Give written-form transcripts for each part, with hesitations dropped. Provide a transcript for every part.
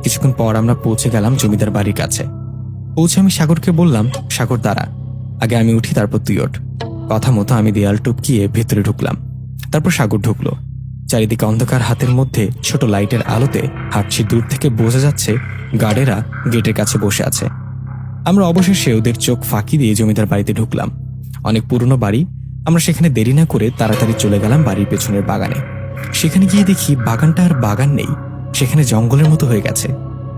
কিছুক্ষণ পর আমরা পৌঁছে গেলাম জমিদার বাড়ির কাছে। পৌঁছে আমি সাগরকে বললাম, সাগর দাঁড়া, আগে আমি উঠি তারপর তুই ওঠ। কথা মতো আমি দেয়াল টপকিয়ে ভেতরে ঢুকলাম। তারপর সাগর ঢুকলো। চারিদিকে অন্ধকার, হাতের মধ্যে ছোট লাইটের আলোতে হাঁটছি। দূর থেকে বোঝা যাচ্ছে গার্ডেরা গেটের কাছে বসে আছে। আমরা অবশেষে ওদের চোখ ফাঁকি দিয়ে জমিদার বাড়িতে ঢুকলাম। অনেক পুরনো বাড়ি। আমরা সেখানে দেরি না করে তাড়াতাড়ি চলে গেলাম বাড়ির পেছনের বাগানে। সেখানে গিয়ে দেখি বাগানটা আর বাগান নেই, সেখানে জঙ্গলের মতো হয়ে গেছে।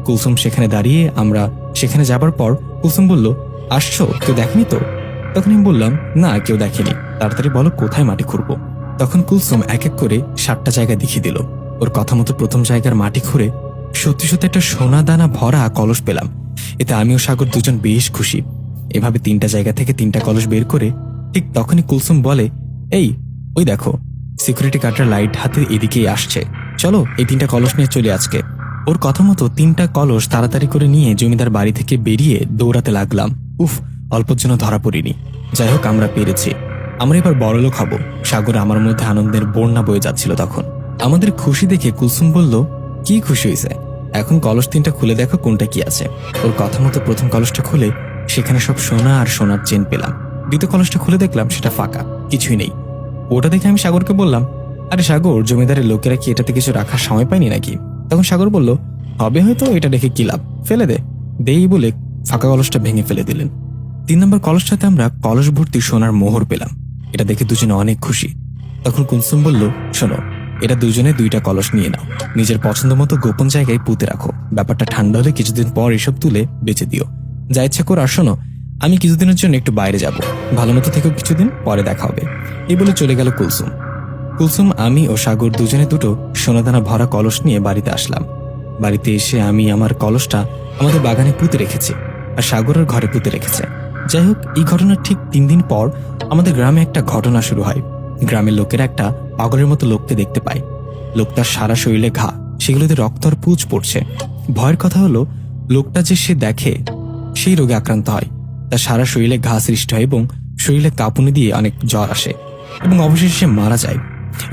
কুলসুম সেখানে দাঁড়িয়ে। আমরা সেখানে যাবার পর কুলসুম বলল, আসছো, কেউ দেখেনি তো? তখন আমি বললাম, না, কেউ দেখেনি। তাড়াতাড়ি বলো কোথায় মাটি খুঁড়বো। তখন কুলসুম এক এক করে 7টা জায়গা দেখিয়ে দিল। ওর কথা মতো প্রথম জায়গার মাটি খুঁড়ে সত্যি সত্যি একটা সোনা দানা ভরা কলস পেলাম। এতে আমি ও সাগর দুজন বেশ খুশি। এভাবে 3টা জায়গা থেকে 3টা কলস বের করে ঠিক তখনই কুলসুম বলে, এই ওই দেখো, সিকিউরিটি গার্ডরা লাইট হাতে এদিকেই আসছে, চলো এই 3টা কলস নিয়ে চলে আজকে। ওর কথা মতো 3টা কলস তাড়াতাড়ি করে নিয়ে জমিদার বাড়ি থেকে বেরিয়ে দৌড়াতে লাগলাম। উফ, অল্পর জন্য ধরা পড়িনি। যাই হোক, আমরা পেরেছি। আমরা এবার বড়লোক হব। সাগর আমার মধ্যে আনন্দের বন্যা বয়ে যাচ্ছিল। তখন আমাদের খুশি দেখে কুলসুম বলল, কি খুশি হয়েছে? এখন কলস 3টা খুলে দেখো কোনটা কি আছে। ওর কথা মতো প্রথম কলসটা খুলে সেখানে সব সোনা আর সোনার চেন পেলাম। দ্বিতীয় কলসটা খুলে দেখলাম সেটা ফাঁকা, কিছুই নেই। ওটা দেখে আমি সাগরকে বললাম, আরে সাগর, জমিদারের লোকেরা কি এটাতে কিছু রাখার সময় পায়নি নাকি? তখন সাগর বলল, হবে হয়তো, এটা রেখে কি লাভ, ফেলে দে। দেই বলে ফাঁকা কলসটা ভেঙে ফেলে দিলেন। 3 নম্বর কলসটাতে আমরা কলস ভর্তি সোনার মোহর পেলাম। এটা দেখে দুজনে অনেক খুশি। তখন কুলসুম বলল, শোনো, এটা দুজনে 2টা কলস নিয়ে নাও, নিজের পছন্দ মতো গোপন জায়গায় পুঁতে রাখো। ব্যাপারটা ঠান্ডা হলে কিছুদিন পর এসব তুলে বেচে দিও, যা ইচ্ছা করো। আর শোনো, আমি কিছুদিনের জন্য একটু বাইরে যাব, ভালো মতো থেকেও, কিছুদিন পরে দেখা হবে। এই বলে চলে গেল কুলসুম। আমি ও সাগর দুজনে 2টো সোনাদানা ভরা কলস নিয়ে বাড়িতে আসলাম। বাড়িতে এসে আমি আমার কলসটা আমাদের বাগানে পুঁতে রেখেছি, আর সাগরের ঘরে পুঁতে রেখেছে। যাই হোক, এই ঘটনার ঠিক 3 দিন পর আমাদের গ্রামে একটা ঘটনা শুরু হয়। গ্রামের লোকেরা একটা পাগলের মতো লোককে দেখতে পায়। লোকটার সারা শরীরে ঘা, সেগুলোতে রক্ত আর পুঁজ পড়ছে। ভয়ের কথা হলো, লোকটা যে সে দেখে সেই রোগে আক্রান্ত হয়। তার সারা শরীরে ঘা সৃষ্টি হয় এবং শরীরে কাঁপুনি দিয়ে অনেক জ্বর আসে এবং অবশেষে সে মারা যায়।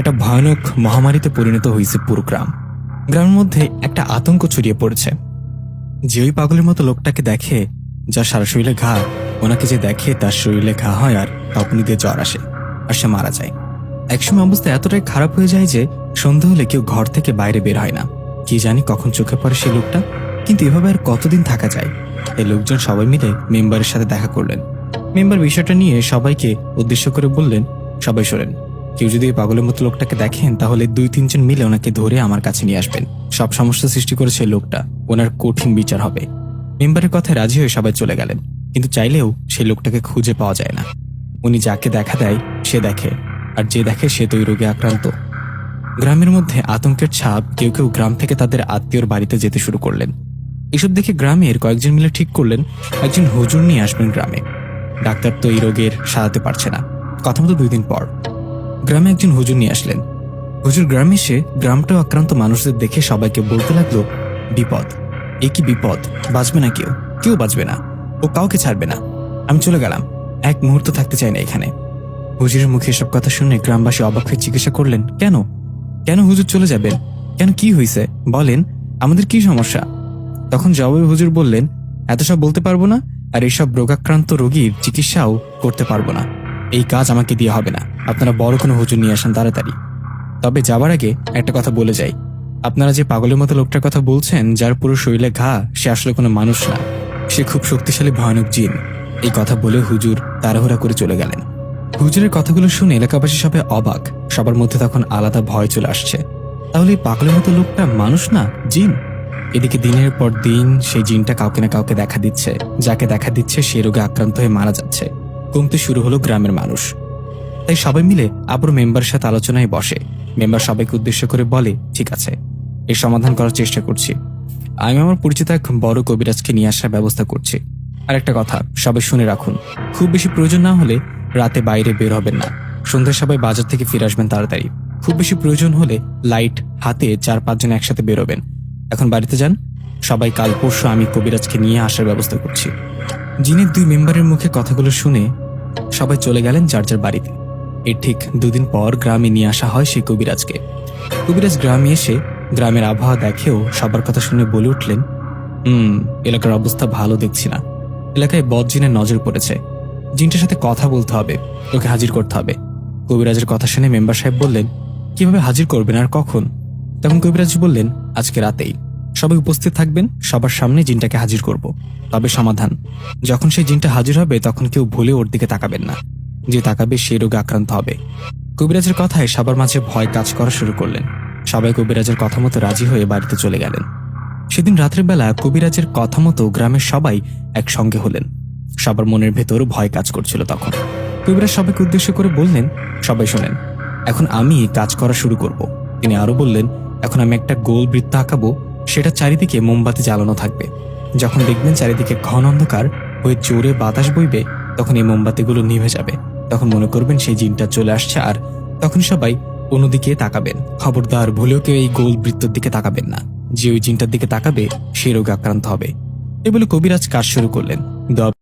এটা ভয়ানক মহামারীতে পরিণত হয়েছে পুরো গ্রাম। গ্রামের মধ্যে একটা আতঙ্ক ছড়িয়ে পড়েছে। যে ওই পাগলের মতো লোকটাকে দেখে, যার সারা শরীরে ঘা, ওনাকে যে দেখে তার শরীরে ঘা হয় আর কাঁপুনি দিয়ে জ্বর আসে, আর সে মারা যায়। একসময় অবস্থা এতটাই খারাপ হয়ে যায় যে সন্ধ্যা হলে কেউ ঘর থেকে বাইরে বের হয় না। কি জানি কখন চোখে পড়ে সেই লোকটা। কিন্তু এভাবে আর কতদিন থাকা যায়? এই লোকজন সবাই মিলে মেম্বারের সাথে দেখা করলেন। মেম্বার বিষয়টা নিয়ে সবাইকে উদ্দেশ্য করে বললেন, সবাই শোনেন, কেউ যদি এই পাগলের মতো লোকটাকে দেখেন তাহলে 2-3 জন মিলে ওনাকে ধরে আমার কাছে নিয়ে আসবেন। সব সমস্যা সৃষ্টি করেছে লোকটা, ওনার কঠিন বিচার হবে। মেম্বারের কথায় রাজি হয়ে সবাই চলে গেলেন। কিন্তু চাইলেও সেই লোকটাকে খুঁজে পাওয়া যায় না। উনি যাকে দেখা দেয় সে দেখে, আর যে দেখে সে তো ওই রোগে আক্রান্ত। গ্রামের মধ্যে আতঙ্কের ছাপ। কেউ কেউ গ্রাম থেকে তাদের আত্মীয়র বাড়িতে যেতে শুরু করলেন। এসব দেখে গ্রামের কয়েকজন মিলে ঠিক করলেন একজন হুজুর নিয়ে আসবেন গ্রামে। ডাক্তার তো এই রোগের সারাতে পারছে না। কথা মতো 2 দিন পর গ্রামে একজন হুজুর নিয়ে আসলেন। হুজুর গ্রামে এসে গ্রামটাও আক্রান্ত মানুষদের দেখে সবাইকে বলতে লাগলো, বিপদ, এ কি বিপদ, বাঁচবে না কেউ, কেউ বাঁচবে না, ও কাউকে ছাড়বে না। আমি চলে গেলাম, এক মুহূর্ত থাকতে চাই না এখানে। হুজুরের মুখে এসব কথা শুনে গ্রামবাসী অবাক হয়ে জিজ্ঞাসা করলেন, কেন কেন হুজুর চলে যাবেন? কেন, কি হয়েছে বলেন, আমাদের কি সমস্যা? তখন জবাবে হুজুর বললেন, এত সব বলতে পারবো না, আর এইসব রোগাক্রান্ত রোগীর চিকিৎসাও করতে পারবো না। এই কাজ আমাকে দিয়ে হবে না। আপনারা বড় কোনো হুজুর নিয়ে আসেন তাড়াতাড়ি। তবে যাবার আগে একটা কথা বলে যাই, আপনারা যে পাগলের মতো লোকটার কথা বলছেন, যার পুরো শরীরে ঘা, সে আসলে কোনো মানুষ না, সে খুব শক্তিশালী ভয়ানক জিন। এই কথা বলে হুজুর তাড়াহুড়া করে চলে গেলেন। হুজুরের কথাগুলো শুনে এলাকাবাসী সবাই অবাক। সবার মধ্যে তখন আলাদা ভয় চলে আসছে। তাহলে এই পাগলের মতো লোকটা মানুষ না, জিন? এদিকে দিনের পর দিন সেই জিনটা কাউকে না কাউকে দেখা দিচ্ছে। যাকে দেখা দিচ্ছে সে রোগে আক্রান্ত হয়ে মারা যাচ্ছে। কমতে শুরু হলো গ্রামের মানুষ। তাই সবাই মিলে আবার মেম্বারের সাথে আলোচনায় বসে। মেম্বার সবাইকে উদ্দেশ্য করে বলে, ঠিক আছে, এর সমাধান করার চেষ্টা করছি। আমি আমার পরিচিত এক বড় কবিরাজকে নিয়ে আসার ব্যবস্থা করছি। আর একটা কথা সবাই শুনে রাখুন, খুব বেশি প্রয়োজন না হলে রাতে বাইরে বের হবেন না। সন্ধ্যায় সবাই বাজার থেকে ফিরে আসবেন তাড়াতাড়ি। খুব বেশি প্রয়োজন হলে লাইট হাতে 4-5 জন একসাথে বেরোবেন। এখন বাড়িতে যান সবাই, কাল পরশু আমি কবিরাজকে নিয়ে আসার ব্যবস্থা করছি। জিনের 2 মেম্বারের মুখে কথাগুলো শুনে সবাই চলে গেলেন যার যার বাড়িতে। এর ঠিক 2 দিন পর গ্রামে নিয়ে আসা হয় সেই কবিরাজকে। কবিরাজ গ্রামে এসে গ্রামের আবহাওয়া দেখেও সবার কথা শুনে বলে উঠলেন, এলাকার অবস্থা ভালো দেখছি না। এলাকায় বদজিনের নজর পড়েছে। জিনটার সাথে কথা বলতে হবে, ওকে হাজির করতে হবে। কবিরাজের কথা শুনে মেম্বার সাহেব বললেন, কিভাবে হাজির করবেন আর কখন? তখন কবিরাজ বললেন, আজকে রাতেই সবাই উপস্থিত থাকবেন, সবার সামনে জিনটাকে হাজির করব। তবে সমাধান, যখন সেই জিনটা হাজির হবে তখন কেউ ভুলে ওর দিকে তাকাবেন না। যে তাকাবে সেই রোগে আক্রান্ত হবে। কবিরাজের কথায় সবার মাঝে ভয় কাজ করা শুরু করলেন। সবাই কবিরাজের কথা মতো রাজি হয়ে বাড়িতে চলে গেলেন। সেদিন রাতের বেলা কবিরাজের কথা মতো গ্রামের সবাই একসঙ্গে হলেন। সবার মনের ভেতর ভয় কাজ করছিল তখন। কবিরাজ সবাইকে উদ্দেশ্য করে বললেন, সবাই শোনেন, এখন আমি কাজ করা শুরু করব। তিনি আরো বললেন, এখন আমি একটা গোল বৃত্ত আঁকাবো, সেটা চারিদিকে মোমবাতি জ্বালানো থাকবে। যখন দেখবেন চারিদিকে ঘন অন্ধকার হয়ে জোরে বাতাস বইবে, তখন এই মোমবাতিগুলো নিভে যাবে। তখন মনে করবেন সেই জিনটা চলে আসছে, আর তখন সবাই অন্যদিকে তাকাবেন। খবরদার ভুলেও কেউ এই গোল বৃত্তের দিকে তাকাবেন না। যে ওই জিনটার দিকে তাকাবে সে রোগে আক্রান্ত হবে। এ বলে কবিরাজ কাজ শুরু করলেন।